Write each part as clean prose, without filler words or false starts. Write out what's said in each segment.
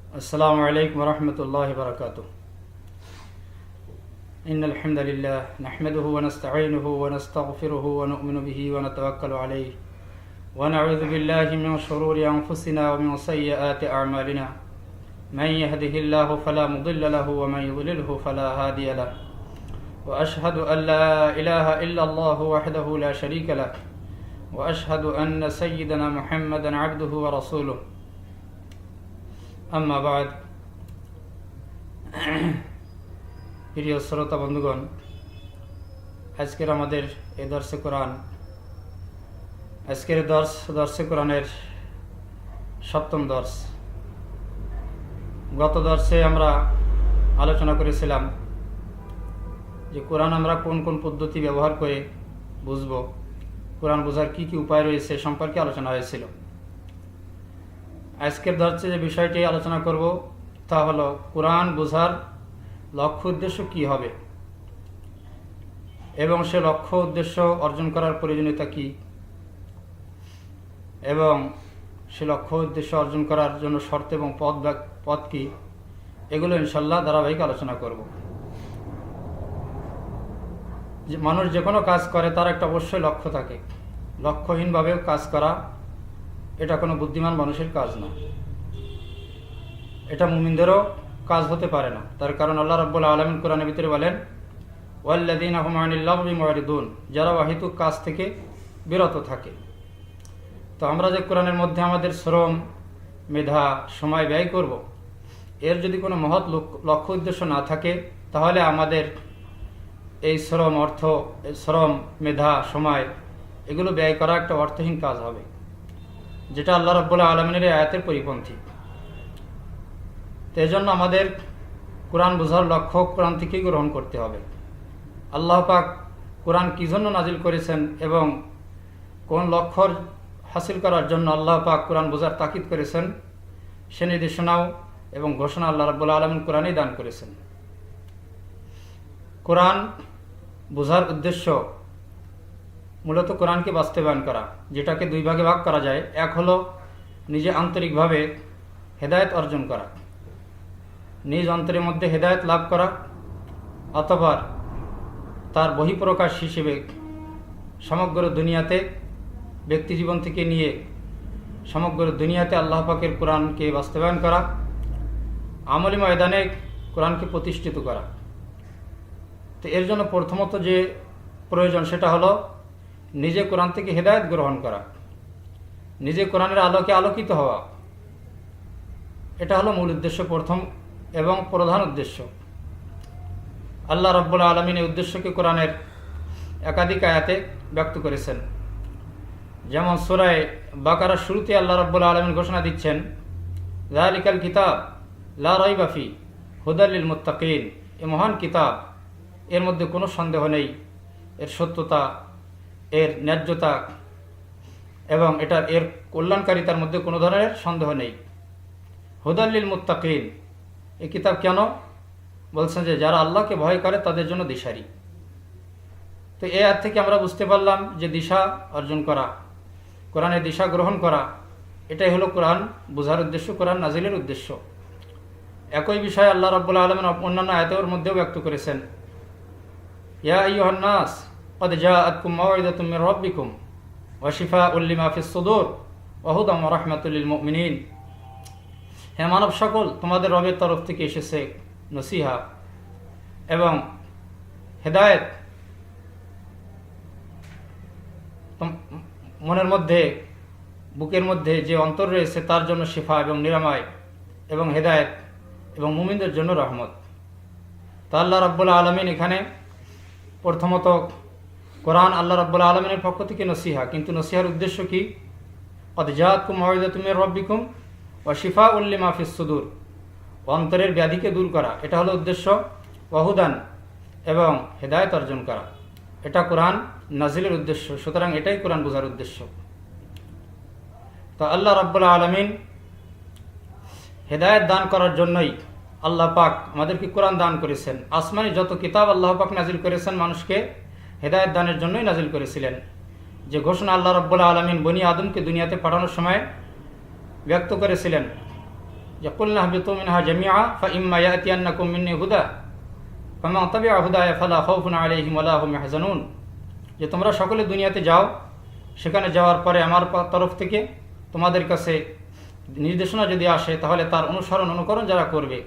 السلام عليكم ورحمة الله وبركاته. إن الحمد لله نحمده ونستعينه ونستغفره ونؤمن به ونتوكل عليه ونعوذ بالله من شرور أنفسنا ومن سيئات أعمالنا. من يهده الله فلا مضل له ومن يضلله فلا هادي له. وأشهد أن لا إله إلا الله وحده لا شريك له وأشهد أن سيدنا محمدا عبده ورسوله. আম্মা বাদ। প্রিয় শ্রোতা বন্ধুগণ, আজকের আমাদের এই দর্শে কোরআন, আজকের দর্শে কোরআনের সপ্তম দর্শ। গত দর্শে আমরা আলোচনা করেছিলাম যে কোরআন আমরা কোন কোন পদ্ধতি ব্যবহার করে বুঝব, কোরআন বোঝার কি কি উপায় রয়েছে সম্পর্কে আলোচনা হয়েছিল। আজকের দর্শে যে বিষয়টি আলোচনা করব তা হলো কোরআন বোঝার লক্ষ্য উদ্দেশ্য কি হবে এবং সে লক্ষ্য উদ্দেশ্য অর্জন করার প্রয়োজনীয়তা কি এবং সে লক্ষ্য উদ্দেশ্য অর্জন করার জন্য শর্ত এবং পথ কি, এগুলো ইনশাল্লাহ ধারাবাহিক আলোচনা করব। যে মানুষ যে কোনো কাজ করে তার একটা অবশ্যই লক্ষ্য থাকে। লক্ষ্যহীনভাবে কাজ করা এটা কোনো বুদ্ধিমান মানুষের কাজ না, এটা মুমিনদেরও কাজ হতে পারে না। তার কারণ আল্লাহ রাব্বুল আলামিন কোরআনের ভিতরে বলেন, ওয়াল্লাযীনা হুম আনিল লাগবি মুরিদুন, যারা অহেতুক কাজ থেকে বিরত থাকে। তো আমরা যে কোরআনের মধ্যে আমাদের শ্রম, মেধা, সময় ব্যয় করব, এর যদি কোনো মহৎ লক্ষ্য উদ্দেশ্য না থাকে তাহলে আমাদের এই শ্রম, মেধা, সময় এগুলো ব্যয় করা একটা অর্থহীন কাজ হবে, যেটা আল্লাহ রাব্বুল আলামিনের আয়াতের পরিপন্থী। তো এজন্য আমাদের কোরআন বোঝার লক্ষ্য কোরআন থেকেই গ্রহণ করতে হবে। আল্লাহ পাক কোরআন কী জন্য নাজিল করেছেন এবং কোন লক্ষ্য হাসিল করার জন্য আল্লাহ পাক কোরআন বোঝার তাকিদ করেছেন, সে নির্দেশনাও এবং ঘোষণা আল্লাহ রাব্বুল আলামিন কোরআনেই দান করেছেন। কোরআন বোঝার উদ্দেশ্য মূলত কোরআনকে বাস্তবায়ন করা, যেটাকে দুই ভাগে ভাগ করা যায়। এক হলো নিজে আন্তরিকভাবে হেদায়েত অর্জন করা, নিজ অন্তরের মধ্যে হেদায়েত লাভ করা, অথবা তার বহিঃপ্রকাশ হিসেবে সমগ্র দুনিয়াতে, ব্যক্তি জীবন থেকে নিয়ে সমগ্র দুনিয়াতে আল্লাহ পাকের কোরআনকে বাস্তবায়ন করা, আমলি ময়দানে কোরআনকে প্রতিষ্ঠিত করা। তো এর জন্য প্রথমত যে প্রয়োজন সেটা হলো নিজে কোরআন থেকে হেদায়েত গ্রহণ করা, নিজে কোরআনের আলোকে আলোকিত হওয়া। এটা হলো মূল উদ্দেশ্য, প্রথম এবং প্রধান উদ্দেশ্য। আল্লাহ রাব্বুল আলামিন এই উদ্দেশ্যকে কোরআনের একাধিক আয়াতে ব্যক্ত করেছেন। যেমন সূরা বাকারার শুরুতে আল্লাহ রাব্বুল আলামিন ঘোষণা দিচ্ছেন, যালিকাল কিতাব লা রাইবা ফি হুদাল লিল মুত্তাকিন, এই মহান কিতাব, এর মধ্যে কোনো সন্দেহ নেই, এর সত্যতা, এর ন্যায্যতা এবং এর কল্যাণকারিতার মধ্যে কোনো ধরনের সন্দেহ নেই। হুদাল লিল মুত্তাকিন, এই কিতাব কেন বলছেন যে যারা আল্লাহকে ভয় করে তাদের জন্য দিশারি। তো এই আয়াত থেকে আমরা বুঝতে পারলাম যে দিশা অর্জন করা, কোরআনের দিশা গ্রহণ করা, এটাই হলো কোরআন বোঝার উদ্দেশ্য, কোরআন নাজিলের উদ্দেশ্য। একই বিষয় আল্লাহ রাব্বুল আলামিন অন্যান্য আয়াতের মধ্যেও ব্যক্ত করেছেন, ইয়া আইয়ুহান নাস ক্বাদ জাআতকুম মাউইযাতুম মির রাব্বিকুম ওয়া শিফাউল লিমা ফিস সুদূর ওয়া হুদাম ওয়া রাহমাতুল লিল মুমিনিন। হে মানব সকল, তোমাদের রবের তরফ থেকে এসেছে নসিহা এবং হেদায়েত, মনের মধ্যে, বুকের মধ্যে যে অন্তর রয়েছে তার জন্য শিফা এবং নিরাময় এবং হেদায়েত এবং মুমিনদের জন্য রহমত। তো আল্লাহ রাব্বুল আলামিন এখানে প্রথমত কোরআন আল্লাহ রাব্বুল আলামিনের পক্ষ থেকে নসিহা, কিন্তু নসিহার উদ্দেশ্য কি? ক্বাদ জাআতকুম মাউইযাতুম মির রাব্বিকুম ওয়া শিফাউল লিমা ফিস সুদূর, অন্তরের ব্যাধিকে দূর করা, এটা হলো উদ্দেশ্য। ওয়া হুদান, এবং হেদায়েত অর্জন করা, এটা কোরআন নাজিলের উদ্দেশ্য। সুতরাং এটাই কোরআন বোঝার উদ্দেশ্য। তো আল্লাহ রাব্বুল আলামিন হেদায়েত দান করার জন্যই আল্লাহ পাক আমাদেরকে কোরআন দান করেছেন। আসমানি যত কিতাব আল্লাহ পাক নাজিল করেছেন মানুষকে হেদায়েত দানের জন্যই নাজিল করেছিলেন। যে ঘোষণা আল্লাহ রাব্বুল আলামিন বনি আদমকে দুনিয়াতে পাঠানোর সময় ব্যক্ত করেছিলেন, যে কুলনা হাবিতু মিনহা জামিআ ফাইম্মা ইয়াতিয়ান্নাকুম মিন্নি হুদা ফামান তাবিআ হুদায়া ফালা খাউফুন আলাইহিম ওয়ালা হুম ইয়াহজানুন, যে তোমরা সকলে দুনিয়াতে যাও, সেখানে যাওয়ার পরে আমার তরফ থেকে তোমাদের কাছে নির্দেশনা যদি আসে তাহলে তার অনুকরণ যারা করবে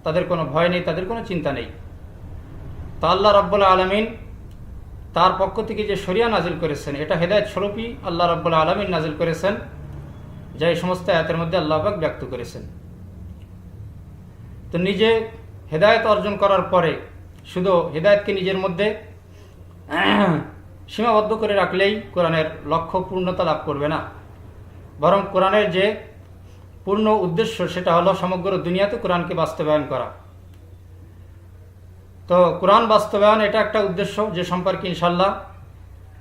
তাদের কোনো ভয় নেই, তাদের কোনো চিন্তা নেই। তা আল্লাহ রাব্বুল আলামিন তার পক্ষ থেকে যে শরিয়া নাজিল করেছেন, এটা হেদায়েত স্বরূপই আল্লাহ রাব্বুল আলামিন নাজিল করেছেন, যা এই সমস্ত আয়াতের মধ্যে আল্লাহ পাক ব্যক্ত করেছেন। তো নিজে হেদায়েত অর্জন করার পরে শুধু হেদায়েতকে নিজের মধ্যে সীমাবদ্ধ করে রাখলেই কোরআনের লক্ষ্য পূর্ণতা লাভ করবে না, বরং কোরআনের যে পূর্ণ উদ্দেশ্য সেটা হলো সমগ্র দুনিয়াতে কোরআনকে বাস্তবায়ন করা। তো কোরআন বাস্তবায়ন এটা একটা উদ্দেশ্য, যে সম্পর্কে ইনশাল্লাহ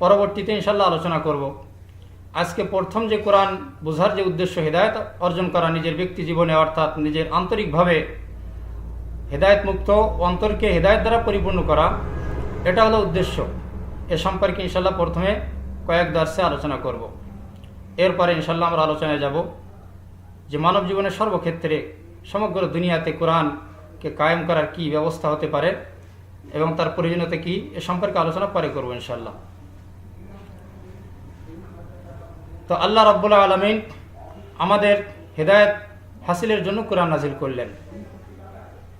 পরবর্তীতে ইনশাল্লাহ আলোচনা করব। আজকে প্রথম যে কোরআন বোঝার যে উদ্দেশ্য, হেদায়েত অর্জন করা নিজের ব্যক্তি জীবনে, অর্থাৎ নিজের আন্তরিকভাবে হেদায়েত মুক্ত অন্তরকে হেদায়েত দ্বারা পরিপূর্ণ করা, এটা হলো উদ্দেশ্য। এ সম্পর্কে ইনশাল্লাহ প্রথমে কয়েক দর্শে আলোচনা করব। এরপরে ইনশাল্লাহ আমরা আলোচনায় যাব যে মানব জীবনের সর্বক্ষেত্রে সমগ্র দুনিয়াতে কোরআনকে কায়েম করার কি ব্যবস্থা হতে পারে এবং তার প্রয়োজনীয়তা কি, এ সম্পর্কে আলোচনা পরে করব ইনশাল্লাহ। তো আল্লাহ রাব্বুল আলামিন আমাদের হেদায়েত হাসিলের জন্য কোরআন নাজিল করলেন।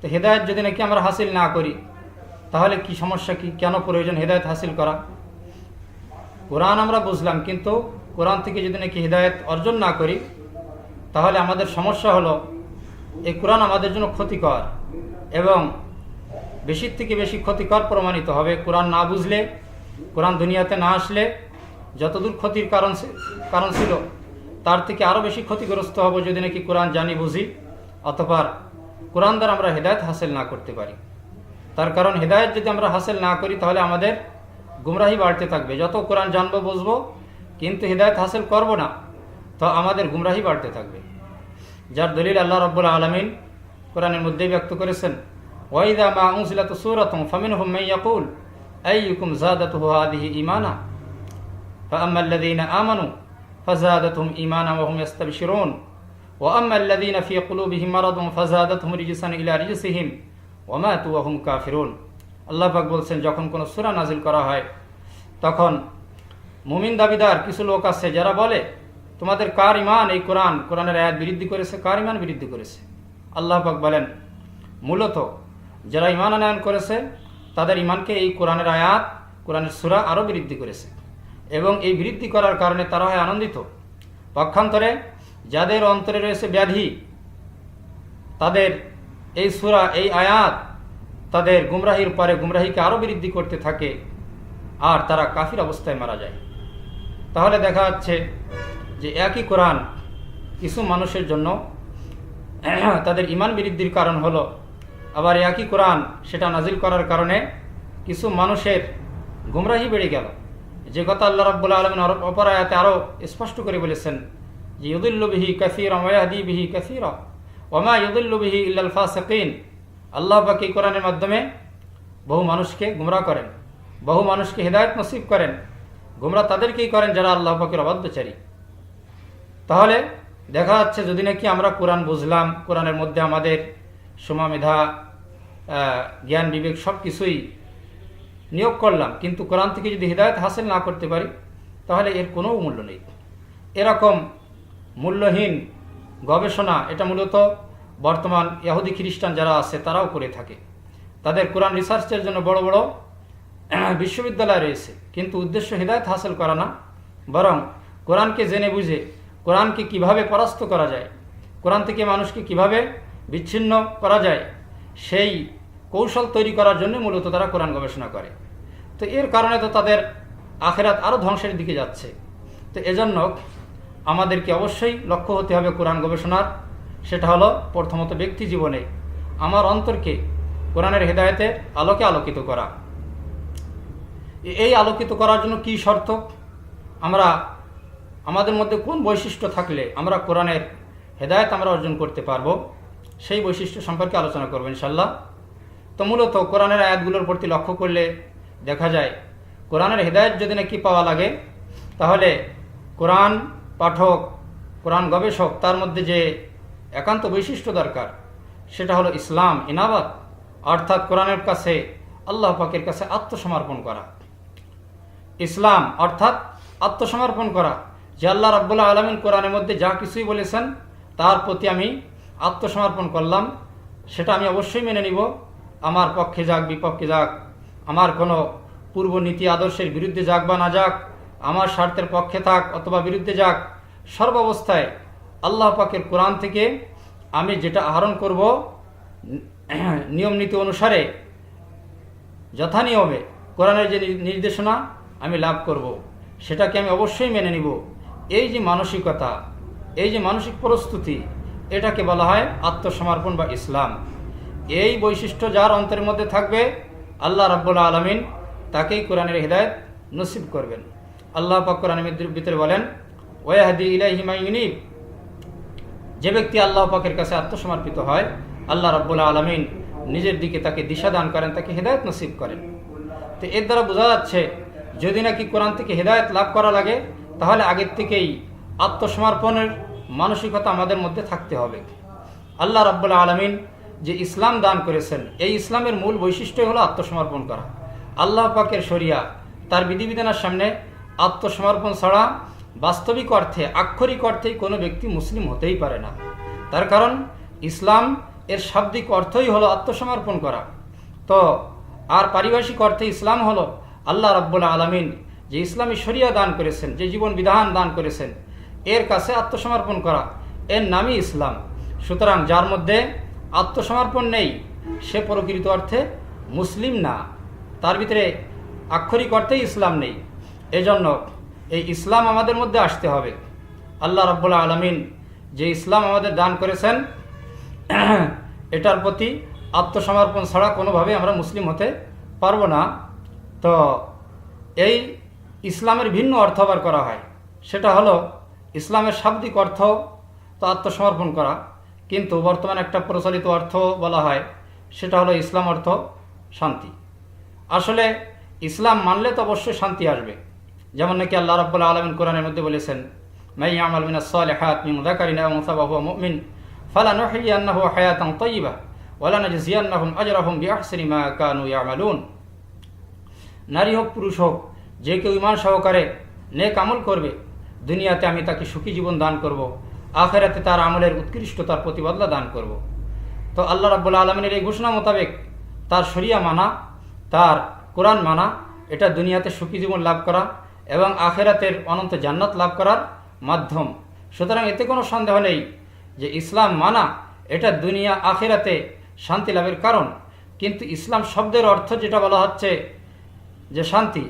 তো হেদায়েত যদি নাকি আমরা হাসিল না করি তাহলে কি সমস্যা, কি কেন প্রয়োজন হেদায়েত হাসিল করা? কোরআন আমরা বুঝলাম, কিন্তু কোরআন থেকে যদি নাকি হেদায়েত অর্জন না করি তাহলে আমাদের সমস্যা হলো এই কোরআন আমাদের জন্য ক্ষতিকর এবং বেশির থেকে বেশি ক্ষতিকর প্রমাণিত হবে। কোরআন না বুঝলে, কোরআন দুনিয়াতে না আসলে যতদূর ক্ষতির কারণ ছিল তার থেকে আরও বেশি ক্ষতিগ্রস্ত হব যদি নাকি কোরআন জানি বুঝি অতঃপর কোরআন দ্বারা আমরা হেদায়েত হাসিল না করতে পারি। তার কারণ হেদায়েত যদি আমরা হাসিল না করি তাহলে আমাদের গুমরাহি বাড়তে থাকবে। যত কোরআন জানবো বুঝবো কিন্তু হেদায়েত হাসিল করব না, তো আমাদের গুমরাহি বাড়তে থাকবে। যার দলিল আল্লাহ রাব্বুল আলামিন কোরআনের মধ্যেই ব্যক্ত করেছেন, ওয়াইদা মা উনজিলাত সূরাতুন ফামিনহুম মান ইয়াকুল আইয়ুকুম যাদাতুহু হাযিহি ঈমানা ফাআম্মাল্লাযীনা আমানু ফাযাদাতুহুম ঈমানা ওয়া হুম ইস্তাবশিরুন ওয়া আম্মাল্লাযীনা ফী কুলুবিহিম মারাদুন ফাযাদাতুহুম রিজসান ইলা রিজসিহিম ওয়া মাতু ওয়া হুম কাফিরুন। আল্লাহ পাক বলছেন, যখন কোনো সূরা নাজিল করা হয় তখন মুমিন দাবিদার কিছু লোক আছে যারা বলে, তোমাদের কার ঈমান এই কোরআনের আয়াত বৃদ্ধি করেছে, কার ঈমান বৃদ্ধি করেছে? আল্লাহ পাক বলেন, মূলত যারা ঈমান আনয়ন করেছে তাদের ঈমানকে এই কোরআনের আয়াত, কোরআনের সূরা আরও বৃদ্ধি করেছে এবং এই বৃদ্ধি করার কারণে তারা হয় আনন্দিত। পক্ষান্তরে যাদের অন্তরে রয়েছে ব্যাধি, তাদের এই সূরা, এই আয়াত তাদের গুমরাহির পরে গুমরাহিকে আরও বৃদ্ধি করতে থাকে আর তারা কাফির অবস্থায় মারা যায়। তাহলে দেখা যাচ্ছে যে একই কোরআন কিছু মানুষের জন্য তাদের ঈমান বৃদ্ধির কারণ হলো, আবার একই কোরআন সেটা নাজিল করার কারণে কিছু মানুষের গুমরাহি বেড়ে গেল। যে কথা আল্লাহ রাব্বুল আলামিন অপর আয়াতে আরও স্পষ্ট করে বলেছেন যে ইউদিল্লু বিহি কাসীরান ওয়া ইয়াহদি বিহি কাসীরা ওয়া মা ইউদিল্লু বিহি ইল্লাল ফাসিকিন। আল্লাহ পাক এই কোরআনের মাধ্যমে বহু মানুষকে গুমরাহ করেন, বহু মানুষকে হেদায়েত নসিব করেন। গুমরাহ তাদেরকেই করেন যারা আল্লাহ পাকের অবাধ্যচারী। তাহলে দেখা যাচ্ছে যদি নাকি আমরা কোরআন বুঝলাম, কোরআনের মধ্যে আমাদের সমমেধা, জ্ঞান, বিবেক সব কিছুই নিয়োগ করলাম, কিন্তু কোরআন থেকে যদি হিদায়াত হাসিল না করতে পারি তাহলে এর কোনো মূল্য নেই। এরকম মূল্যহীন গবেষণা এটা মূলত বর্তমান ইহুদি খ্রিস্টান যারা আছে তারাও করে থাকে। তাদের কোরআন রিসার্চের জন্য বড় বড় বিশ্ববিদ্যালয় রয়েছে, কিন্তু উদ্দেশ্য হিদায়াত হাসিল করা না, বরং কোরআনকে জেনে বুঝে কোরআনকে কিভাবে পরাস্ত করা যায়, কোরআন থেকে মানুষকে কিভাবে বিচ্ছিন্ন করা যায় সেই কৌশল তৈরি করার জন্য মূলত তারা কোরআন গবেষণা করে। তো এর কারণে তো তাদের আখেরাত আরও ধ্বংসের দিকে যাচ্ছে। তো এজন্য আমাদেরকে অবশ্যই লক্ষ্য হতে হবে কোরআন গবেষণার। সেটা হলো প্রথমত ব্যক্তি জীবনে আমার অন্তরকে কোরআনের হেদায়েতের আলোকে আলোকিত করা। এই আলোকিত করার জন্য কি শর্ত, আমরা আমাদের মধ্যে কোন বৈশিষ্ট্য থাকলে আমরা কোরআনের হেদায়েত আমরা অর্জন করতে পারবো, সেই বৈশিষ্ট্য সম্পর্কে আলোচনা করবো ইনশাল্লাহ। তো মূলত কোরআনের আয়াতগুলোর প্রতি লক্ষ্য করলে দেখা যায় কোরআনের হেদায়েত যদি নাকি পাওয়া লাগে তাহলে কোরআন পাঠক, কোরআন গবেষক তার মধ্যে যে একান্ত বৈশিষ্ট্য দরকার, সেটা হলো ইসলাম, ইনাবাত, অর্থাৎ কোরআনের কাছে, আল্লাহ পাকের কাছে আত্মসমর্পণ করা। ইসলাম অর্থাৎ আত্মসমর্পণ করা, যে আল্লাহ রাব্বুল আলামিন কোরআনের মধ্যে যা কিছুই বলেছেন তার প্রতি আমি আত্মসমর্পণ করলাম, সেটা আমি অবশ্যই মেনে নিব। আমার পক্ষে যাক বিপক্ষে যাক, আমার কোনো পূর্ব নীতি আদর্শের বিরুদ্ধে যাক বা না যাক, আমার স্বার্থের পক্ষে থাক অথবা বিরুদ্ধে যাক, সর্বাবস্থায় আল্লাহ পাকের কোরআন থেকে আমি যেটা আহরণ করব নিয়ম নীতি অনুসারে যথানিয়মে কোরআনের যে নির্দেশনা আমি লাভ করব, সেটাকে আমি অবশ্যই মেনে নিব। এই যে মানসিকতা, এই যে মানসিক প্রস্তুতি, এটাকে বলা হয় আত্মসমর্পণ বা ইসলাম। এই বৈশিষ্ট্য যার অন্তরের মধ্যে থাকবে, আল্লাহ রাব্বুল আলামিন তাকেই কোরআনের হিদায়াত নসিব করবেন। আল্লাহ পাক কোরআনের ভিতরে বলেন, ওয়াহদি ইলাইহি মান ইউনিব, যে ব্যক্তি আল্লাহ পাকের কাছে আত্মসমর্পিত হয়, আল্লাহ রাব্বুল আলামিন নিজের দিকে তাকে দিশা দান করেন, তাকে হেদায়েত নসিব করেন। তো এর দ্বারা বোঝা যাচ্ছে, যদি নাকি কোরআন থেকে হেদায়েত লাভ করা লাগে, তাহলে আগের থেকেই আত্মসমর্পণের মানসিকতা আমাদের মধ্যে থাকতে হবে। আল্লাহ রাব্বুল আলামিন যে ইসলাম দান করেছেন, এই ইসলামের মূল বৈশিষ্ট্যই হলো আত্মসমর্পণ করা। আল্লাহ পাকের শরিয়া, তার বিধিবিধানের সামনে আত্মসমর্পণ ছাড়া বাস্তবিক অর্থে, আক্ষরিক অর্থেই কোনো ব্যক্তি মুসলিম হতেই পারে না। তার কারণ ইসলাম এর শাব্দিক অর্থই হলো আত্মসমর্পণ করা। তো আর পারিভাষিক অর্থে ইসলাম হলো আল্লাহ রাব্বুল আলামিন যে ইসলামী শরিয়া দান করেছেন, যে জীবন বিধান দান করেছেন, এর কাছে আত্মসমর্পণ করা, এর নামই ইসলাম। সুতরাং যার মধ্যে আত্মসমর্পণ নেই, সে প্রকৃত অর্থে মুসলিম না, তার ভিতরে আক্ষরিক অর্থেই ইসলাম নেই। এজন্য এই ইসলাম আমাদের মধ্যে আসতে হবে। আল্লাহ রাব্বুল আলামিন যে ইসলাম আমাদের দান করেছেন, এটার প্রতি আত্মসমর্পণ ছাড়া কোনোভাবে আমরা মুসলিম হতে পারবো না। তো এই ইসলামের ভিন্ন অর্থ আবার করা হয়, সেটা হলো ইসলামের শাব্দিক অর্থ তো আত্মসমর্পণ করা, কিন্তু বর্তমানে একটা প্রচলিত অর্থ বলা হয়, সেটা হলো ইসলাম অর্থ শান্তি। আসলে ইসলাম মানলে তো অবশ্যই শান্তি আসবে। যেমন নাকি আল্লাহ রাব্বুল আলামিন কোরআনের মধ্যে বলেছেন, মান ইয়ামাল মিনাস সালিহাত মিন যাকারিন আও উনসা ওয়া হুয়া মুমিন ফালানুহয়িয়ান্নাহু হায়াতান তাইয়্যিবাহ ওয়া লানাজজিয়ান্নাহুম আজরাহুম বিআহসানি মা কানু ইয়ামালুন। নারী হোক পুরুষ হোক, যে কেউ ঈমান সহকারে নেক আমল করবে, দুনিয়াতে আমি তাকে সুখী জীবন দান করব, আখিরাতে তার আমলের উৎকৃষ্টতার প্রতিবদলা দান করব। তো আল্লাহ রাব্বুল আলামিনের এই ঘোষণা মোতাবেক তার শরিয়া মানা, তার কোরআন মানা, এটা দুনিয়াতে সুখী জীবন লাভ করা এবং আখিরাতের অনন্ত জান্নাত লাভ করার মাধ্যম। সুতরাং এতে কোনো সন্দেহ নেই যে ইসলাম মানা এটা দুনিয়া আখিরাতে শান্তি লাভের কারণ। কিন্তু ইসলাম শব্দের অর্থ যেটা বলা হচ্ছে যে শান্তি,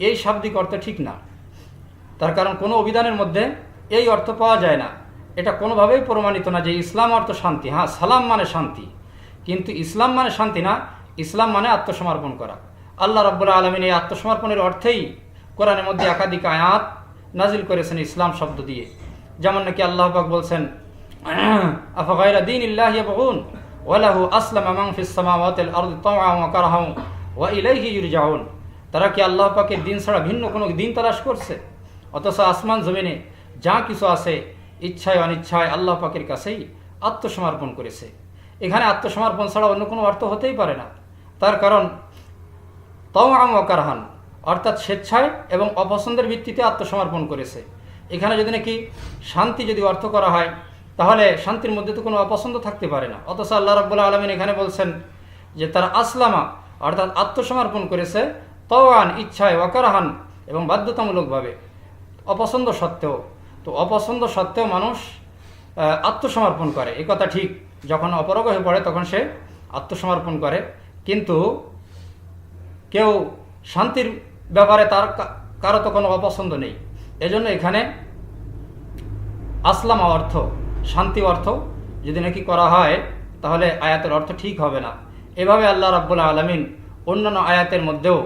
এই শাব্দিক অর্থ ঠিক না। তার কারণ কোনো অভিধানের মধ্যে এই অর্থ পাওয়া যায় না, এটা কোনোভাবেই প্রমাণিত না যে ইসলাম অর্থ শান্তি। হ্যাঁ, সালাম মানে শান্তি, কিন্তু ইসলাম মানে শান্তি না, ইসলাম মানে আত্মসমর্পণ করা। আল্লাহ রাব্বুল আলামিন এই আত্মসমর্পণের অর্থেই কোরআনের মধ্যে একাধিক আয়াত নাজিল করেছেন ইসলাম শব্দ দিয়ে। যেমন নাকি আল্লাহ পাক বলছেন, আফাগায়রা দীনিল্লাহি ইয়াবগুন ওয়া লাহু আসলামা মান ফিস সামাওয়াতিল আরদি তাওআন ওয়া কারহান ওয়া ইলাইহি ইরজাউন। তারা কি আল্লাহ পাকের দিন ছাড়া ভিন্ন কোনো দিন তালাশ করছে? অথচ আসমান জমিনে যা কিছু আছে, ইচ্ছায় অনিচ্ছায় আল্লাহ পাকের কাছেই আত্মসমর্পণ করেছে। এখানে আত্মসমর্পণ ছাড়া অন্য কোনো অর্থ হতেই পারে না। তার কারণ তাওআন ওয়া কারহান, অর্থাৎ স্বেচ্ছায় এবং অপছন্দের ভিত্তিতে আত্মসমর্পণ করেছে। এখানে যদি নাকি শান্তি যদি অর্থ করা হয়, তাহলে শান্তির মধ্যে তো কোনো অপছন্দ থাকতে পারে না। অথচ আল্লাহ রাব্বুল আলামিন এখানে বলছেন যে তারা আসলামা, অর্থাৎ আত্মসমর্পণ করেছে, তাওআন ইচ্ছায়, ওয়া কারহান এবং বাধ্যতামূলকভাবে, অপছন্দ সত্ত্বেও। তো অপছন্দ সত্ত্বেও মানুষ আত্মসমর্পণ করে, এই কথা ঠিক। যখন অপরাগ হয়ে পড়ে তখন সে আত্মসমর্পণ করে, কিন্তু কেউ শান্তির ব্যাপারে তার কারো তো কোনো অপছন্দ নেই। এজন্য এখানে আসলামা অর্থ, শান্তি অর্থ যদি নাকি করা হয়, তাহলে আয়াতের অর্থ ঠিক হবে না। এভাবে আল্লাহ রাব্বুল আলামিন অন্যান্য আয়াতের মধ্যেও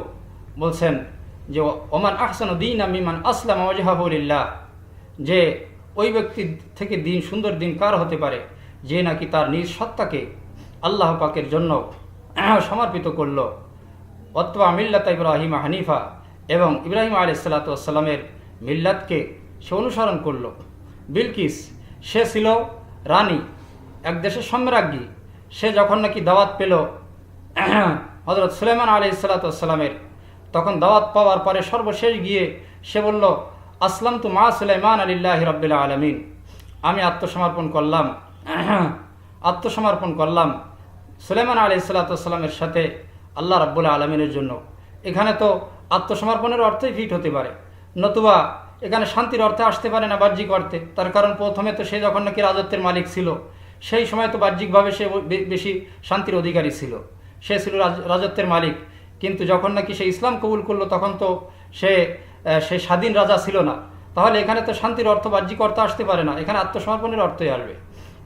বলছেন যে ওমান আহসানু দীনাম মিমান আসলামা ওয়াজহাহু লিল্লাহ, যে ওই ব্যক্তি থেকে দিন, সুন্দর দিন কার হতে পারে যে নাকি তার নিজ সত্তাকে আল্লাহ পাকের জন্য সমর্পিত করল। অত্বা মিল্লাত ইব্রাহিম হানিফা, এবং ইব্রাহিম আলাইহিস সালাতু ওয়াস সালামের মিল্লাতকে সে অনুসরণ করল। বিলকিস, সে ছিল রানী, এক দেশের সম্রাজ্ঞী, সে যখন নাকি দাওয়াত পেল হযরত সুলাইমান আলাইহিসসালামের, তখন দাওয়াত পাওয়ার পরে সর্বশেষ গিয়ে সে বলল, আসলামতু মা সুলাইমান লিল্লাহি রাব্বিল আলামিন, আমি আত্মসমর্পণ করলাম সুলাইমান আলাইহিসসালামের সাথে আল্লাহ রাব্বুল আলামিনের জন্য। এখানে তো আত্মসমর্পণের অর্থই ফিট হতে পারে, নতুবা এখানে শান্তির অর্থে আসতে পারে না, বাহ্যিক অর্থে। তার কারণ প্রথমে তো সে যখন নাকি রাজত্বের মালিক ছিল, সেই সময় তো বাহ্যিকভাবে সে বেশি শান্তির অধিকারী ছিল, সে ছিল রাজত্বের মালিক। কিন্তু যখন নাকি সে ইসলাম কবুল করলো, তখন তো সে স্বাধীন রাজা ছিল না। তাহলে এখানে তো শান্তির অর্থ বাহ্যিক অর্থ আসতে পারে না, এখানে আত্মসমর্পণের অর্থই আসবে।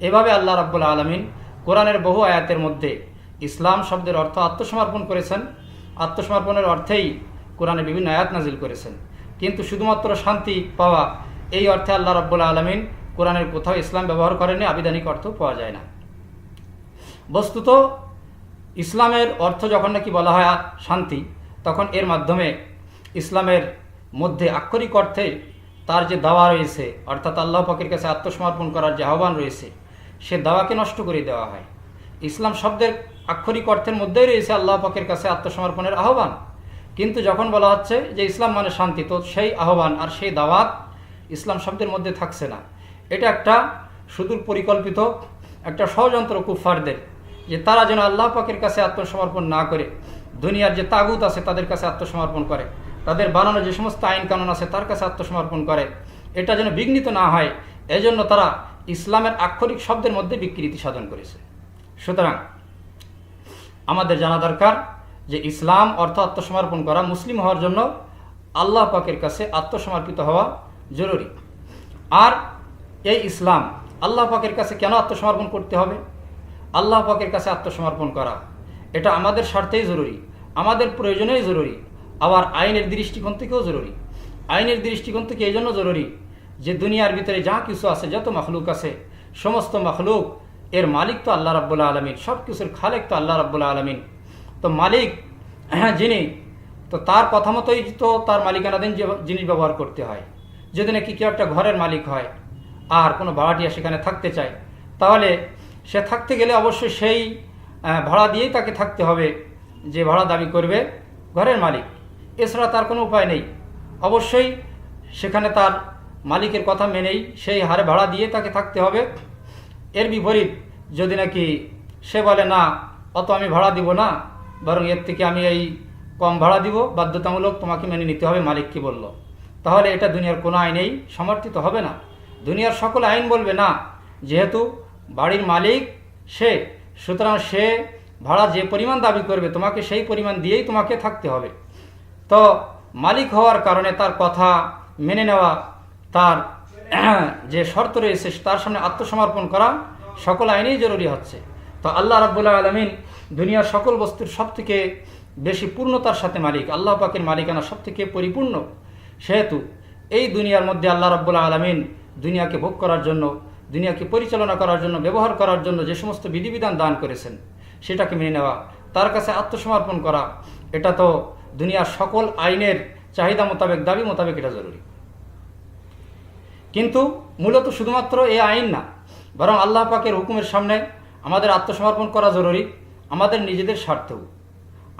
এভাবে আল্লাহ রাব্বুল আলামিন কোরআনের বহু আয়াতের মধ্যে ইসলাম শব্দের অর্থ আত্মসমর্পণ করেছেন। আত্মসমর্পণের অর্থেই কোরআনে বিভিন্ন আয়াত নাজিল করেছেন। কিন্তু শুধুমাত্র শান্তি পাওয়া এই অর্থে আল্লাহ রাব্বুল আলামিন কোরআনের কোথাও ইসলাম ব্যবহার করেনি, আবিধানিক অর্থ পাওয়া যায় না। বস্তুত ইসলামের অর্থ যখন নাকি বলা হয় শান্তি, তখন এর মাধ্যমে ইসলামের মধ্যে আক্ষরিক অর্থে তার যে দাওয়া রয়েছে, অর্থাৎ আল্লাহ পাকের কাছে আত্মসমর্পণ করার যে আহ্বান রয়েছে, সে দাওয়াকে নষ্ট করে দেওয়া হয়। ইসলাম শব্দের আক্ষরিক অর্থের মধ্যেই রয়েছে আল্লাহ পাকের কাছে আত্মসমর্পণের আহ্বান। কিন্তু যখন বলা হচ্ছে যে ইসলাম মানে শান্তি, তো সেই আহ্বান আর সেই দাওয়াত ইসলাম শব্দের মধ্যে থাকছে না। এটা একটা সুদূর পরিকল্পিত একটা ষড়যন্ত্র কুফফারদের, যে তারা যেন আল্লাহ পাকের কাছে আত্মসমর্পণ না করে দুনিয়ার যে তাগুত আছে তাদের কাছে আত্মসমর্পণ করে, তাদের বানানো যে সমস্ত আইন কানুন আছে তার কাছে আত্মসমর্পণ করে। এটা যেন বিঘ্নিত না হয়, এজন্য তারা ইসলামের আক্ষরিক শব্দের মধ্যে বিকৃতি সাধন করেছে। সুতরাং আমাদের জানা দরকার যে ইসলাম অর্থ আত্মসমর্পণ করা, মুসলিম হওয়ার জন্য আল্লাহ পাকের কাছে আত্মসমর্পিত হওয়া জরুরি। আর এই ইসলাম আল্লাহ পাকের কাছে কেন আত্মসমর্পণ করতে হবে? আল্লাহ পাকের কাছে আত্মসমর্পণ করা এটা আমাদের স্বার্থেই জরুরি, আমাদের প্রয়োজনেই জরুরি, আবার আইনের দৃষ্টিকোণ থেকেও জরুরি। আইনের দৃষ্টিকোণ থেকে এই জন্য জরুরি যে দুনিয়ার ভিতরে যা কিছু আছে, যত মখলুক আছে, সমস্ত মখলুক এর মালিক তো আল্লাহ রাব্বুল আলামিন, সব কিছুর খালেক তো আল্লাহ রাব্বুল আলামিন। তো মালিক যিনি, তো তার কথা মতোই তো তার মালিকানাধীন যে জিনিস ব্যবহার করতে হয়। যদি নাকি কেউ একটা ঘরের মালিক হয় আর কোনো ভাড়াটিয়া সেখানে থাকতে চায়, তাহলে সে থাকতে গেলে অবশ্যই সেই ভাড়া দিয়েই তাকে থাকতে হবে যে ভাড়া দাবি করবে ঘরের মালিক, এছাড়া তার কোনো উপায় নেই। অবশ্যই সেখানে তার মালিকের কথা মেনেই সেই হারে ভাড়া দিয়ে তাকে থাকতে হবে। এর বিপরীত যদি নাকি সে বলে না, অত আমি ভাড়া দিব না, বরং এর থেকে আমি এই কম ভাড়া দিব, বাধ্যতামূলক তোমাকে মেনে নিতে হবে, মালিক কি বলল, তাহলে এটা দুনিয়ার কোনো আইনেই সমর্থিত হবে না। দুনিয়ার সকল আইন বলবে না, যেহেতু বাড়ির মালিক সে, সুতরাং সে ভাড়া যে পরিমাণ দাবি করবে তোমাকে সেই পরিমাণ দিয়েই তোমাকে থাকতে হবে। তো মালিক হওয়ার কারণে তার কথা মেনে নেওয়া, তার যে শর্ত রয়েছে তার সামনে আত্মসমর্পণ করা সকল আইনেই জরুরি হচ্ছে। তো আল্লাহ রাব্বুল আলামিন দুনিয়ার সকল বস্তুর সবথেকে বেশি পূর্ণতার সাথে মালিক, আল্লাহ পাকের মালিকানা সবথেকে পরিপূর্ণ। সেহেতু এই দুনিয়ার মধ্যে আল্লাহ রাব্বুল আলামিন দুনিয়াকে ভোগ করার জন্য, দুনিয়াকে পরিচালনা করার জন্য, ব্যবহার করার জন্য যে সমস্ত বিধিবিধান দান করেছেন সেটাকে মেনে নেওয়া, তার কাছে আত্মসমর্পণ করা, এটা তো দুনিয়ার সকল আইনের চাহিদা মোতাবেক, দাবি মোতাবেক এটা জরুরি। কিন্তু মূলত শুধুমাত্র এই আইন না, বরং আল্লাহ পাকের হুকুমের সামনে আমাদের আত্মসমর্পণ করা জরুরি আমাদের নিজেদের স্বার্থেও,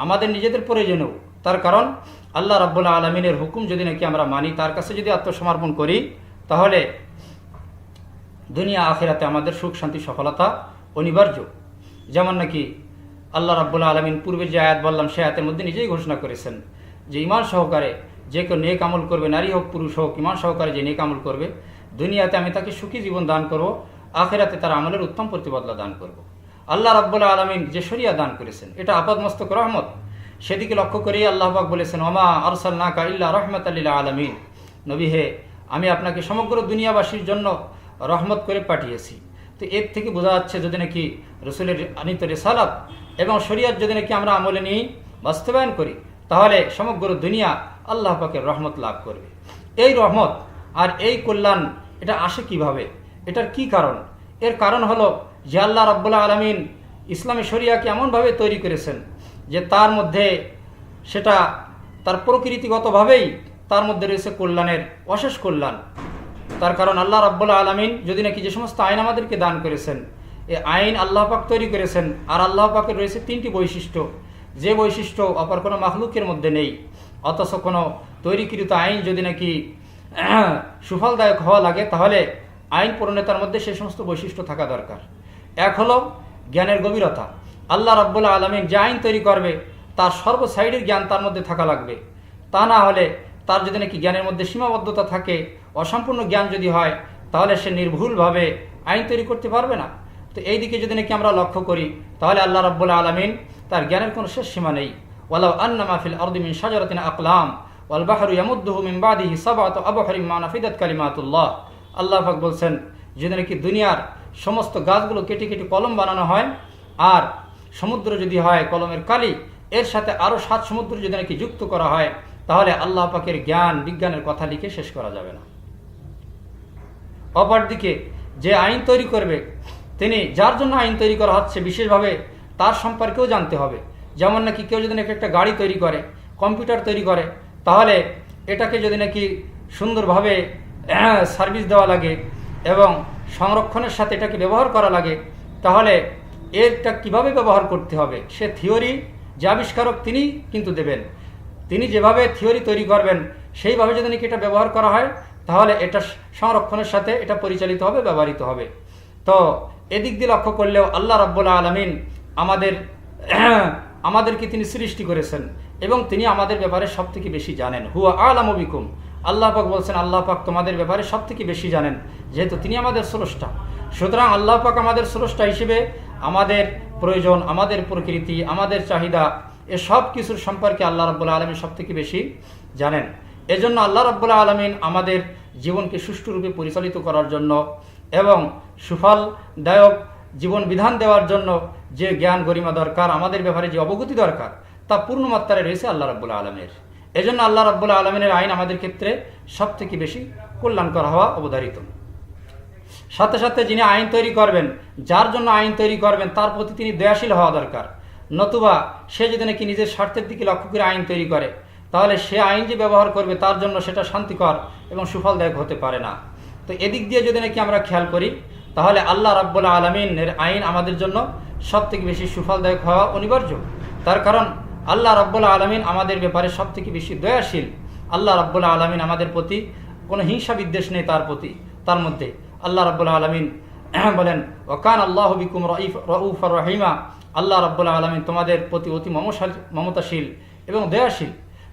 আমাদের নিজেদের প্রয়োজনেও। তার কারণ আল্লাহ রাব্বুল আলামিনের হুকুম যদি নাকি আমরা মানি, তার কাছে যদি আত্মসমর্পণ করি, তাহলে দুনিয়া আখিরাতে আমাদের সুখ শান্তি সফলতা অনিবার্য। যেমন নাকি আল্লাহ রাব্বুল আলামিন পূর্বে যে আয়াত বললাম সে আয়াতের মধ্যে নিজেই ঘোষণা করেছেন যে ঈমান সহকারে যে কেউ নেক আমল করবে, নারী হোক পুরুষ হোক, ঈমান সহকারে যে নেক আমল করবে, দুনিয়াতে আমি তাকে সুখী জীবন দান করব, আখিরাতে তার আমলের উত্তম প্রতিবদলা দান করব। আল্লাহ রাব্বুল আলামিন যে শরিয়া দান করেছেন এটা আপাদমস্তক রহমত, সেদিকে লক্ষ্য করেই আল্লাহ পাক বলেছেন, ওমা আরসালনাকা ইল্লা রাহমাতাল লিল আলামিন, নবী হে, আমি আপনাকে সমগ্র দুনিয়াবাসীর জন্য রহমত করে পাঠিয়েছি। তো এর থেকে বোঝা যাচ্ছে যদি নাকি রসুলের আনিত রিসালাত এবং শরিয়ত যদি নাকি আমরা আমলে নিয়ে বাস্তবায়ন করি, তাহলে সমগ্র দুনিয়া আল্লাহ পাকের রহমত লাভ করবে। এই রহমত আর এই কল্যাণ এটা আসে কিভাবে? এটার কি কারণ? এর কারণ হলো যে আল্লাহ রাব্বুল আলামিন ইসলামী শরিয়াকে এমনভাবে তৈরি করেছেন যে তার মধ্যে সেটা তার প্রকৃতিগতভাবেই তার মধ্যে রয়েছে কল্যাণের অশেষ কল্যাণ। তার কারণ আল্লাহ রাব্বুল আলামিন যদি নাকি যে সমস্ত আইন আমাদেরকে দান করেছেন, এই আইন আল্লাহ পাক তৈরি করেছেন, আর আল্লাহ পাকের রয়েছে 3টি বৈশিষ্ট্য, যে বৈশিষ্ট্য অপর কোনো মাখলুকের মধ্যে নেই। অথচ কোনো তৈরিকৃত আইন যদি নাকি সুফলদায়ক হওয়া লাগে, তাহলে আইন প্রণেতার মধ্যে সেই সমস্ত বৈশিষ্ট্য থাকা দরকার। এক হলো জ্ঞানের গভীরতা। আল্লাহ রাব্বুল আলামিন যে আইন তৈরি করবে তার সর্বসাইডের জ্ঞান তার মধ্যে থাকা লাগবে। তা না হলে তার যদি নাকি জ্ঞানের মধ্যে সীমাবদ্ধতা থাকে, অসম্পূর্ণ জ্ঞান যদি হয়, তাহলে সে নির্ভুলভাবে আইন তৈরি করতে পারবে না। তো এই দিকে যদি নাকি আমরা লক্ষ্য করি, তাহলে আল্লাহ রাব্বুল আলামিন তার জ্ঞানের কোনো শেষ সীমা নেই। ওয়ালাউ আন্না মা ফিল আরদি মিন শাজারাতিন আকলাম ওয়াল বাহরু ইয়ামুদ্দুহু মিন বাদিহি সাবআতু আবহরিম মা নাফিদাত কালিমাতুল্লাহ। আল্লাহ পাক বলছেন, যদি নাকি দুনিয়ার সমস্ত গাছগুলো কেটে কেটে কলম বানানো হয়, আর সমুদ্র যদি হয় কলমের কালি, এর সাথে আরও 7 সমুদ্র যদি নাকি যুক্ত করা হয়, তাহলে আল্লাহ পাকের জ্ঞান বিজ্ঞানের কথা লিখে শেষ করা যাবে না। অপরদিকে যে আইন তৈরি করবে, তিনি যার জন্য আইন তৈরি করা হচ্ছে বিশেষভাবে তার সম্পর্কেও জানতে হবে। যেমন নাকি কেউ যদি নাকি একটা গাড়ি তৈরি করে, কম্পিউটার তৈরি করে, তাহলে এটাকে যদি নাকি সুন্দরভাবে সার্ভিস দেওয়া লাগে এবং সংরক্ষণের সাথে এটাকে ব্যবহার করা লাগে, তাহলে এটা কিভাবে ব্যবহার করতে হবে সে থিওরি যে আবিষ্কারক তিনি কিন্তু দেবেন। তিনি যেভাবে থিওরি তৈরি করবেন সেইভাবে যদি নাকি এটা ব্যবহার করা হয়, তাহলে এটা সংরক্ষণের সাথে এটা পরিচালিত হবে, ব্যবহৃত হবে। তো এদিক দিয়ে লক্ষ্য করলেও আল্লাহ রাব্বুল আলামিন আমাদেরকে তিনি সৃষ্টি করেছেন এবং তিনি আমাদের ব্যাপারে সব থেকে বেশি জানেন। হুয়া আ'লামু বিকুম, আল্লাহ পাক বলছেন আল্লাহ পাক তোমাদের ব্যাপারে সব থেকে বেশি জানেন, যেহেতু তিনি আমাদের স্রষ্টা। সুতরাং আল্লাহ পাক আমাদের স্রষ্টা হিসেবে আমাদের প্রয়োজন, আমাদের প্রকৃতি, আমাদের চাহিদা, এ সব কিছুর সম্পর্কে আল্লাহ রাব্বুল আলামিন সব থেকে বেশি জানেন। এজন্য আল্লাহ রাব্বুল আলামিন আমাদের জীবনকে সুষ্ঠুরূপে পরিচালিত করার জন্য এবং সুফলদায়ক জীবন বিধান দেওয়ার জন্য যে জ্ঞান গরিমা দরকার, আমাদের ব্যাপারে যে অবগতি দরকার, তা পূর্ণ মাত্রায় রয়েছে আল্লাহ রাব্বুল আলামিনের। এজন্য আল্লাহ রাব্বুল আলামিনের আইন আমাদের ক্ষেত্রে সব থেকে বেশি কল্যাণকর হওয়া অবধারিত। সাথে সাথে যিনি আইন তৈরি করবেন, যার জন্য আইন তৈরি করবেন, তার প্রতি তিনি দয়াশীল হওয়া দরকার। নতুবা সে যদি নাকি নিজের স্বার্থের দিকে লক্ষ্য করে আইন তৈরি করে, তাহলে সে আইন যে ব্যবহার করবে তার জন্য সেটা শান্তিকর এবং সুফলদায়ক হতে পারে না। তো এদিক দিয়ে যদি নাকি আমরা খেয়াল করি, তাহলে আল্লাহ রাব্বুল আলামিনের আইন আমাদের জন্য সব থেকে বেশি সুফলদায়ক হওয়া অনিবার্য। তার কারণ আল্লাহ রাব্বুল আলামিন আমাদের ব্যাপারে সব থেকে বেশি দয়াশীল। আল্লাহ রাব্বুল আলামিন আমাদের প্রতি কোনো হিংসা বিদ্বেষ নেই তার মধ্যে। আল্লাহ রাব্বুল আলামিন বলেন, ওয়াকান আল্লাহু বিকুম রাউফুর রহিমা, আল্লাহ রাব্বুল আলামিন তোমাদের প্রতি অতি মমতাশীল এবং দয়াশীল।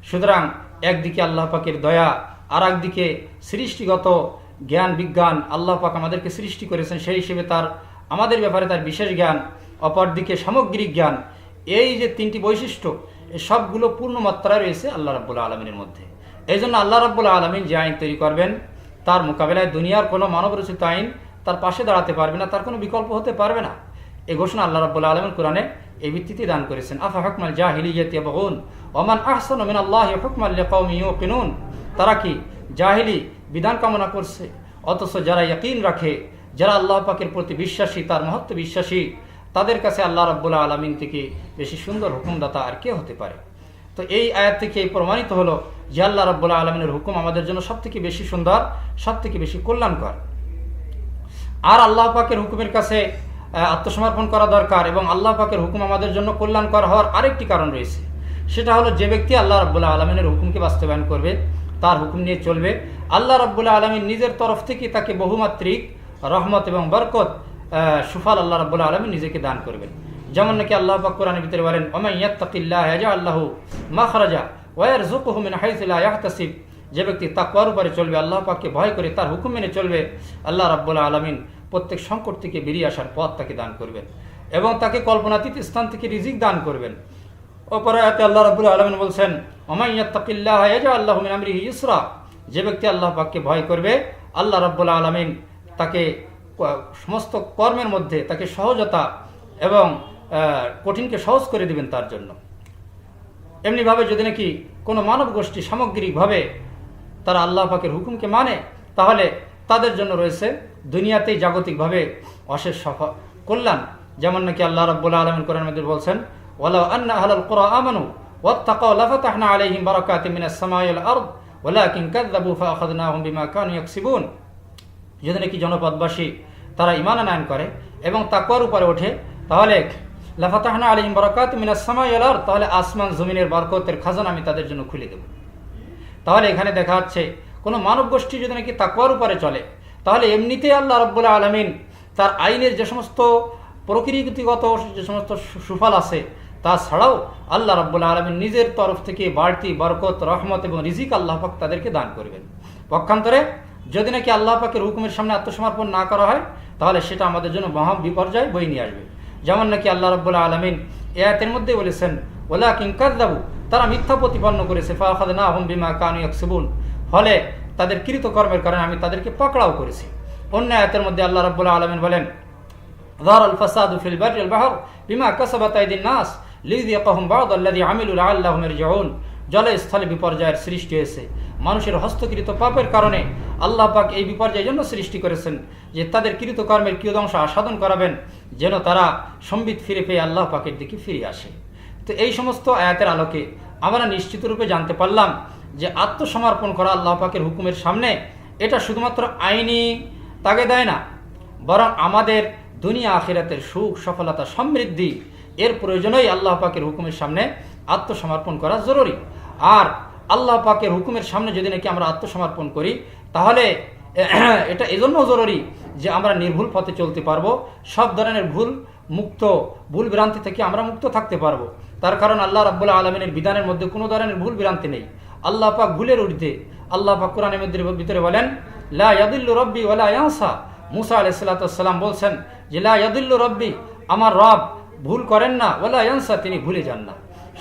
সুতরাং একদিকে আল্লাহ পাকের দয়া, আর একদিকে সৃষ্টিগত জ্ঞান বিজ্ঞান, আল্লাহ পাক আমাদেরকে সৃষ্টি করেছেন, সেই হিসেবে আমাদের ব্যাপারে তার বিশেষ জ্ঞান, অপরদিকে সামগ্রিক জ্ঞান, এই যে 3টি বৈশিষ্ট্য, এই সবগুলো পূর্ণ মাত্রায় রয়েছে আল্লাহ রাব্বুল আলামিনের মধ্যে। এই জন্য আল্লাহ রাব্বুল আলামিন যে আইন তৈরি করবেন, তার মোকাবেলায় দুনিয়ার কোনো মানবরচিত আইন তার পাশে দাঁড়াতে পারবে না, তার কোনো বিকল্প হতে পারবে না। এই ঘোষণা আল্লাহ রাব্বুল আলামিন কোরআনে এই ভিত্তিতে দান করেছেন। আফা হুকমাল জাহিলিয়াতি ইয়াবগুন ওয়া মান আহসানু মিনাল্লাহি হুকমান লিকাওমিন ইউকিনুন। তারা কি জাহিলি বিধান কামনা করছে, অথচ যারা ইয়াকিন রাখে, যারা আল্লাহ পাকের প্রতি বিশ্বাসী, তার মহত্ব বিশ্বাসী, তাদের কাছে আল্লাহ রাব্বুল আলামিন থেকে বেশি সুন্দর হুকুমদাতা আর কে হতে পারে। তো এই আয়াত থেকে প্রমাণিত হলো যে আল্লাহ রাব্বুল আলামিনের হুকুম আমাদের জন্য সব থেকে বেশি সুন্দর, সব থেকে বেশি কল্যাণকর। আর আল্লাহ পাকের হুকুমের কাছে আত্মসমর্পণ করা দরকার, এবং আল্লাহ পাকের হুকুম আমাদের জন্য কল্যাণকর হওয়ার আরেকটি কারণ রয়েছে। সেটা হলো যে ব্যক্তি আল্লাহ রাব্বুল আলামিনের হুকুমকে বাস্তবায়ন করবে, তার হুকুম নিয়ে চলবে, আল্লাহ রাব্বুল আলামিন নিজের তরফ থেকে তাকে বহুমাত্রিক রহমত এবং বরকত, সুফল আল্লাহ রাব্বুল আলামিন নিজেকে দান করবেন। যেমন নাকি আল্লাহ পাক কোরআনের ভিতরে বলেন, ওয়া ইয়াত্তাকিল্লাহ ইয়াজআল লাহু মাখরাজা ওয়া ইয়ারযুকুহু মিন হাইসু লা ইয়াহতাসিব। যে ব্যক্তি তাকওয়ার উপরে চলবে, আল্লাহ পাককে ভয় করে তার হুকুম মেনে চলবে, আল্লাহ রাব্বুল আলামিন প্রত্যেক সংকট থেকে বেরিয়ে আসার পথ তাকে দান করবেন এবং তাকে কল্পনাতীত স্থান থেকে রিজিক দান করবেন। অপর আয়াতে আল্লাহ রাব্বুল আলামিন বলছেন, ওয়া ইয়াত্তাকিল্লাহ ইয়াজআল লাহু মিন আমরিহি ইসরা। যে ব্যক্তি আল্লাহ পাককে ভয় করবে, আল্লাহ রাব্বুল আলামিন তাকে সমস্ত কর্মের মধ্যে তাকে সহজতা এবং কঠিনকে সহজ করে দিবেন তার জন্য। এমনিভাবে যদি নাকি কোনো মানব গোষ্ঠী সামগ্রিকভাবে তারা আল্লাহ পাকের হুকুমকে মানে, তাহলে তাদের জন্য রয়েছে দুনিয়াতেই জাগতিকভাবে অশেষ সফল কল্যাণ। যেমন নাকি আল্লাহ রাব্বুল আলামিন কোরআনের মধ্যে বলছেন, ওয়ালাউ আন্না আহলাল কুরা আমানু ওয়াত্তাকাউ লাফাতাহনা আলাইহিম বারাকাতিন মিনাস সামাই ওয়াল আরদ ওয়ালাকিন কাযযাবু ফাআখাযনাহুম বিমা কানু ইয়াকসিবুন। যদি নাকি জনপদবাসী তারা ঈমান আনয়ন করে এবং তাকওয়ার উপরে ওঠে, তাহলে লাফাতাহনা আলাইহিম বারাকাত মিনাস সামাই ওয়াল আরদ, তাহলে আসমান জমিনের বরকতের খাজানা আমি তাদের জন্য খুলে দেব। তাহলে এখানে দেখা যাচ্ছে কোনো মানব গোষ্ঠী যদি নাকি তাকওয়ার উপরে চলে, তাহলে এমনিতেই আল্লাহ রাব্বুল আলামিন তার আইনের যে সমস্ত প্রকৃতিগত যে সমস্ত সুফল আছে, তাছাড়াও আল্লাহ রাব্বুল আলামিন নিজের তরফ থেকে বাড়তি বরকত, রহমত এবং রিজিক আল্লাহ পাক তাদেরকে দান করবেন। পক্ষান্তরে যদি নাকি আল্লাহ পাকের হুকুমের সামনে আত্মসমর্পণ না করা হয়, তাহলে সেটা আমাদের জন্য মহা বিপর্যয় বয়ে নিয়ে আসবে। যেমন নাকি আল্লাহ রাব্বুল আলামিন এই আয়াতের মধ্যে বলেছেন, ওয়ালাকিন কাযযাবু, তারা মিথ্যা প্রতিপন্ন করেছে, ফাআখাযনাহুম বিমা কানু ইয়াকসিবুন, ফলে তাদের কৃতকর্মের কারণে আমি তাদেরকে পাকড়াও করেছি। অন্য আয়াতের মধ্যে আল্লাহ রাব্বুল আলামিন বলেন, যাহারাল ফাসাদু ফিল বাররি ওয়াল বাহর বিমা কাসাবাত আইদিন নাস লিযিকাহুম বা'দাল্লাযী আমিলু লাআল্লাহুম ইয়ারজিউন, জলে স্থলে বিপর্যয়ের সৃষ্টি হয়েছে মানুষের হস্তকৃত পাপের কারণে। আল্লাহ পাক এই বিপর্যয়ের জন্য সৃষ্টি করেছেন যে তাদের কৃতকর্মের কিয়দংশ আস্বাদন করাবেন, যেন তারা সম্বিত ফিরে পেয়ে আল্লাহ পাকের দিকে ফিরে আসে। তো এই সমস্ত আয়াতের আলোকে আমরা নিশ্চিত রূপে জানতে পারলাম যে আত্মসমর্পণ করা আল্লাহ পাকের হুকুমের সামনে, এটা শুধুমাত্র আইনি তাগিদায় না, বরং আমাদের দুনিয়া আখিরাতের সুখ, সফলতা, সমৃদ্ধি এর প্রয়োজনেই আল্লাহ পাকের হুকুমের সামনে আত্মসমর্পণ করা জরুরি। আর আল্লাহ পাকের হুকুমের সামনে যদি নাকি আমরা আত্মসমর্পণ করি, তাহলে এটা এজন্য জরুরি যে আমরা নির্ভুল পথে চলতে পারবো, সব ধরনের ভুল ভ্রান্তি থেকে আমরা মুক্ত থাকতে পারবো। তার কারণ আল্লাহ রাব্বুল আলামিনের বিধানের মধ্যে কোনো ধরনের ভুল ভ্রান্তি নেই। আল্লাহ পাক ভুলের ঊর্ধ্বে। আল্লাহ পাক কোরআনের ভিতরে বলেন, লা ইয়াদিল্লু রাব্বি ওয়া লা ইয়ানসা। মুসা আলাইহিস সালাতু ওয়াস সালাম বলছেন যে লা ইয়াদিল্লু রাব্বি, আমার রব ভুল করেন না, ওয়া লা ইয়ানসা, তিনি ভুলে যান না।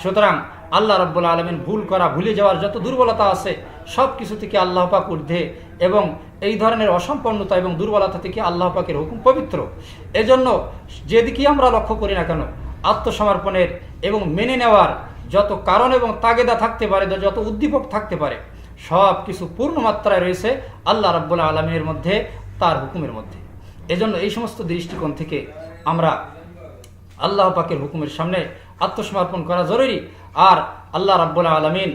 সুতরাং আল্লাহ রাব্বুল আলামিন ভুল করা, ভুলে যাওয়ার যত দুর্বলতা আছে সব কিছু থেকে আল্লাহ পাক ঊর্ধ্বে, এবং এই ধরনের অসম্পন্নতা এবং দুর্বলতা থেকে আল্লাহ পাকের হুকুম পবিত্র। এজন্য যেদিকেই আমরা লক্ষ্য করি না কেন, আত্মসমর্পণের এবং মেনে নেওয়ার যত কারণ এবং তাগিদা থাকতে পারে, যত উদ্দীপক থাকতে পারে, সব কিছু পূর্ণ মাত্রায় রয়েছে আল্লাহ রাব্বুল আলামিনের মধ্যে, তার হুকুমের মধ্যে। এজন্য এই সমস্ত দৃষ্টিকোণ থেকে আমরা আল্লাহ পাকের হুকুমের সামনে আত্মসমর্পণ করা জরুরি। আর আল্লাহ রাব্বুল আলামিন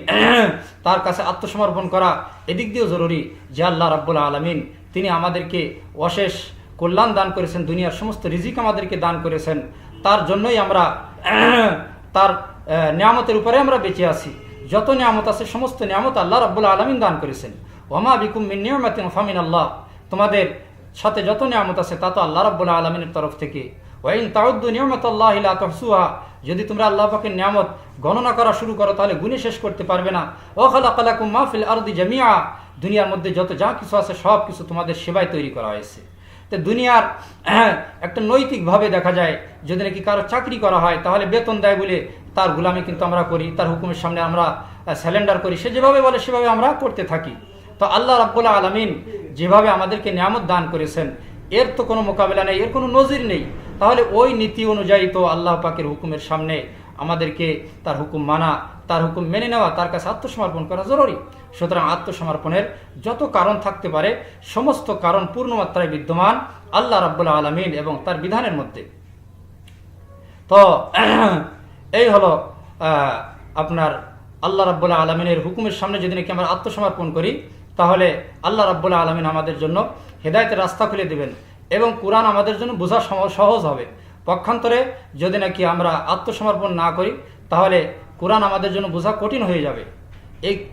তার কাছে আত্মসমর্পণ করা এদিক দিয়েও জরুরি যে আল্লাহ রাব্বুল আলামিন তিনি আমাদেরকে অশেষ কল্যাণ দান করেছেন, দুনিয়ার সমস্ত রিজিক আমাদেরকে দান করেছেন। তার জন্যই আমরা তার নিয়ামতের উপরে আমরা বেঁচে আছি। যত নিয়ামত আছে সমস্ত নিয়ামত আল্লাহ রাব্বুল আলামিন দান করেছেন। ওমা বিকুম মিন নি'মাতিন ফামিনাল্লাহ, তোমাদের সাথে যত নিয়ামত আছে তা তো আল্লাহ রাব্বুল আলামিনের তরফ থেকে। ওয়াইন তাউদ্দু নি'মাতাল্লাহি লা তুহসুহা, যদি তোমরা আল্লাহ পাকের নিয়ামত গণনা করা শুরু করো তাহলে গুণে শেষ করতে পারবে না। ওয়া খালাকা লাকুম মা ফিল আরদি জামিআ, দুনিয়ার মধ্যে যত যা কিছু আছে সব কিছু তোমাদের সেবায় তৈরি করা হয়েছে। তো দুনিয়ার একটা নৈতিকভাবে দেখা যায়, যদি নাকি কারো চাকরি করা হয় তাহলে বেতন দেয় বলে তার গোলামি কিন্তু আমরা করি, তার হুকুমের সামনে আমরা স্যালেন্ডার করি, সে যেভাবে বলে সেভাবে আমরা করতে থাকি। তো আল্লাহ রাব্বুল আলামিন যেভাবে আমাদেরকে নিয়ামত দান করেছেন, এর তো কোনো মোকাবেলা নেই, এর কোনো নজির নেই। তাহলে ওই নীতি অনুযায়ী তো আল্লাহ পাকের হুকুমের সামনে আমাদেরকে তার হুকুম মানা, তার হুকুম মেনে নেওয়া, তার কাছে আত্মসমর্পণ করা জরুরি। সুতরাং আত্মসমর্পণের যত কারণ থাকতে পারে সমস্ত কারণ পূর্ণমাত্রায় বিদ্যমান আল্লাহ রাব্বুল আলামিন এবং তার বিধানের মধ্যে। তো এই হলো আপনার আল্লাহ রাব্বুল আলামিনের হুকুমের সামনে যদি নাকি আমরা আত্মসমর্পণ করি, তাহলে আল্লাহ রাব্বুল আলামিন আমাদের জন্য হেদায়েতের রাস্তা খুলে দেবেন এবং কোরআন আমাদের জন্য বোঝা সহজ হবে। পক্ষান্তরে যদি নাকি আমরা আত্মসমর্পণ না করি, তাহলে কোরআন আমাদের জন্য বোঝা কঠিন হয়ে যাবে।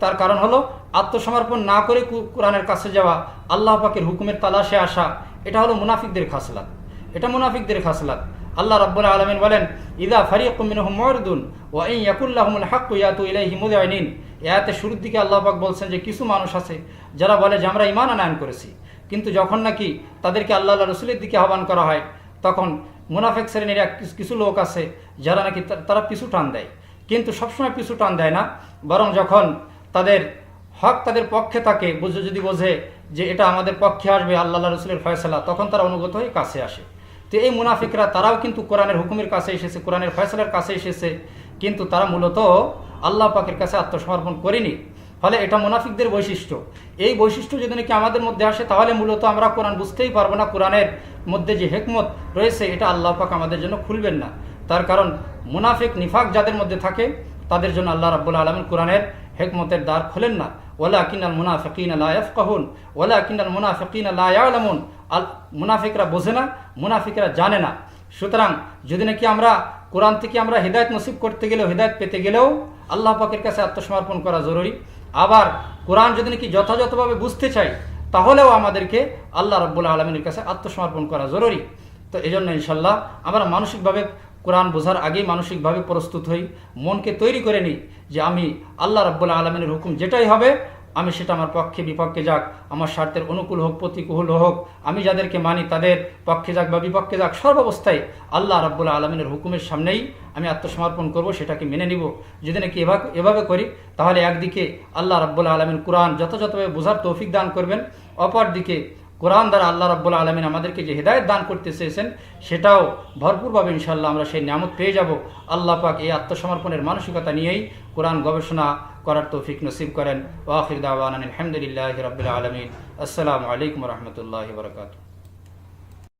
তার কারণ হলো আত্মসমর্পণ না করে কোরআনের কাছে যাওয়া, আল্লাহ পাকের হুকুমের তালাশে আসা, এটা হলো মুনাফিকদের খাসলাত, এটা মুনাফিকদের খাসলাত। আল্লাহ রাব্বুল আলামিন বলেন, ইযা ফারিকুম মিনহুম মুরিদুন ওয়া ইন ইয়াকুল লাহুমুল হাক্কু ইয়াতু ইলাইহি মুযআনিন। আয়াতের শুরুর দিকে আল্লাহ পাক বলছেন যে কিছু মানুষ আছে যারা বলে যে আমরা ঈমান আনয়ন করেছি, কিন্তু যখন নাকি তাদেরকে আল্লাহ রাসূলের দিকে আহ্বান করা হয়, তখন মুনাফিক শ্রেণীর কিছু লোক আছে যারা নাকি তারা পিছু টান দেয়, কিন্তু সবসময় পিছু টান দেয় না, বরং যখন তাদের হক তাদের পক্ষে থাকে, যদি বোঝে যে এটা আমাদের পক্ষে আসবে আল্লাহ রাসূলের ফয়সালা, তখন তারা অনুগত হয়ে কাছে আসে। তো এই মুনাফিকরা তারাও কিন্তু কোরআনের হুকুমের কাছে এসেছে, কোরআনের ফয়সালার কাছে এসেছে, কিন্তু তারা মূলত আল্লাহ পাকের কাছে আত্মসমর্পণ করেনি। ফলে এটা মুনাফিকদের বৈশিষ্ট্য। এই বৈশিষ্ট্য যদি নাকি আমাদের মধ্যে আসে, তাহলে মূলত আমরা কোরআন বুঝতেই পারবো না, কোরআনের মধ্যে যে হিকমত রয়েছে এটা আল্লাহ পাক আমাদের জন্য খুলবেন না। তার কারণ মুনাফিক নিফাক যাদের মধ্যে থাকে তাদের জন্য আল্লাহ রাব্বুল আলামিন কোরআনের হিকমতের দ্বার খোলেন না। ওয়ালাকিনাল মুনাফিকিনা লা ইয়াফকাহুন ওয়ালাকিনাল মুনাফিকিনা লা ইয়ালামুন মুনাফিকরা বোঝে না, মুনাফিকরা জানে না। সুতরাং যদি নাকি আমরা কোরআন থেকে আমরা হেদায়েত নসিব করতে গেলেও, হেদায়েত পেতে গেলেও আল্লাহ পাকের কাছে আত্মসমর্পণ করা জরুরি। আবার কোরআন যদি নাকি যথাযথভাবে বুঝতে চাই তাহলেও আমাদেরকে আল্লাহ রাব্বুল আলামিনের কাছে আত্মসমর্পণ করা জরুরি। তো এই জন্য ইনশাল্লাহ আমরা মানসিকভাবে কোরআন বোঝার আগেই মানসিকভাবে প্রস্তুত হই, মনকে তৈরি করে নিই যে আমি আল্লাহ রাব্বুল আলামিনের হুকুম যেটাই হবে আমি সেটা আমার পক্ষে বিপক্ষে যাক, আমার স্বার্থের অনুকূল হোক প্রতিকূল হোক, আমি যাদেরকে মানি তাদের পক্ষে যাক বা বিপক্ষে যাক, সর্বাবস্থায় আল্লাহ রাব্বুল আলামিনের হুকুমের সামনেই আমি আত্মসমর্পণ করব, সেটাকে মেনে নিব। যদি নাকি এভাবে করি তাহলে একদিকে আল্লাহ রাব্বুল আলামিন কোরআন যথাযথভাবে বোঝার তৌফিক দান করবেন, অপরদিকে কোরআন দ্বারা আল্লাহ রাব্বুল আলামিন আমাদেরকে যে হেদায়েত দান করতে চেয়েছেন সেটাও ভরপুরভাবে ইনশাআল্লাহ আমরা সেই নিয়ামত পেয়ে যাব। আল্লাহ পাক এই আত্মসমর্পণের মানসিকতা নিয়েই কোরআন গবেষণা করার তৌফিক নসিব করেন। ওয়া আখির দাওয়ানা আলহামদুলিল্লাহি রাব্বিল আলামিন। আসসালামু আলাইকুম ওয়া রাহমাতুল্লাহি ওয়া বারাকাতুহু।